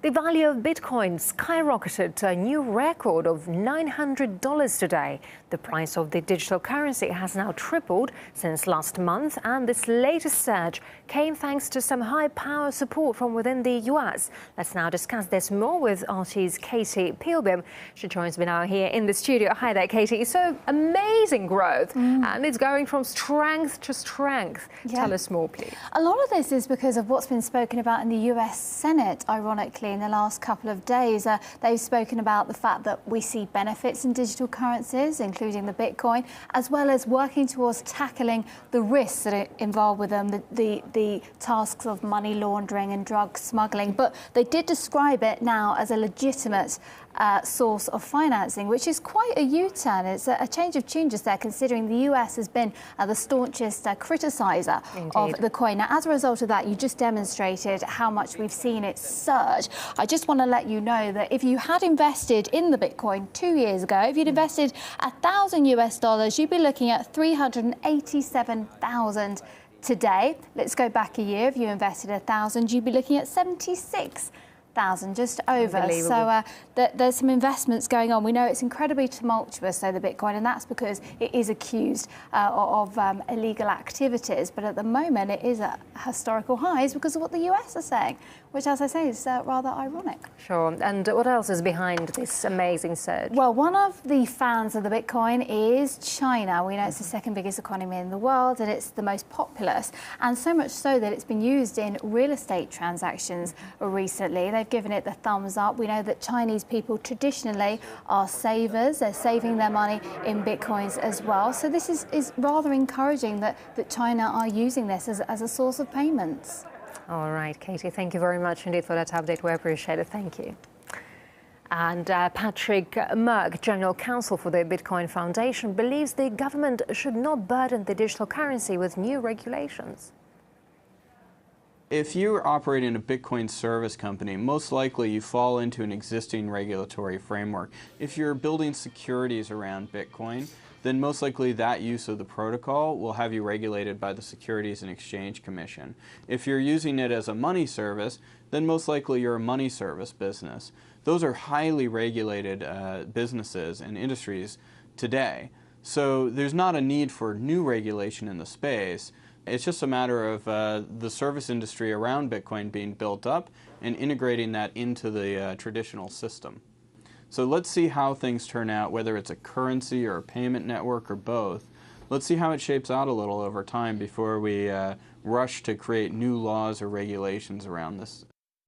The value of Bitcoin skyrocketed to a new record of $900 today. The price of the digital currency has now tripled since last month, and this latest surge came thanks to some high-power support from within the US. Let's now discuss this more with RT's Katie Pilbeam. She joins me now here in the studio. Hi there, Katie. So amazing growth, and it's going from strength to strength. Yeah. Tell us more, please. A lot of this is because of what's been spoken about in the US Senate, ironically, in the last couple of days. They've spoken about the fact that we see benefits in digital currencies, including the Bitcoin, as well as working towards tackling the risks that are involved with them, the tasks of money laundering and drug smuggling. But they did describe it now as a legitimate source of financing, which is quite a U-turn. It's a change of tune just there, considering the US has been the staunchest criticiser of the coin. Now, as a result of that, you just demonstrated how much we've seen it surge. I just want to let you know that if you had invested in the Bitcoin 2 years ago, if you'd invested $1,000 you'd be looking at 387,000 today. Let's go back a year. If you invested 1,000, you'd be looking at 76,000, just over. So there's some investments going on. We know it's incredibly tumultuous, though, the Bitcoin, and that's because it is accused of illegal activities. But at the moment, it is at historical highs because of what the US are saying, which, as I say, is rather ironic. Sure. And what else is behind this amazing surge? Well, one of the fans of the Bitcoin is China. We know it's the second biggest economy in the world, and it's the most populous, and so much so that it's been used in real estate transactions recently. They've given it the thumbs up. We know that Chinese people traditionally are savers. They're saving their money in Bitcoins as well. So this is rather encouraging that China are using this as a source of payments. All right, Katie, thank you very much indeed for that update. We appreciate it. Thank you. And Patrick Merck, General Counsel for the Bitcoin Foundation, believes the government should not burden the digital currency with new regulations. If you're operating a Bitcoin service company, most likely you fall into an existing regulatory framework. If you're building securities around Bitcoin, then most likely that use of the protocol will have you regulated by the Securities and Exchange Commission. If you're using it as a money service, then most likely you're a money service business. Those are highly regulated businesses and industries today. So there's not a need for new regulation in the space. It's just a matter of the service industry around Bitcoin being built up and integrating that into the traditional system. So let's see how things turn out, whether it's a currency or a payment network or both. Let's see how it shapes out a little over time before we rush to create new laws or regulations around this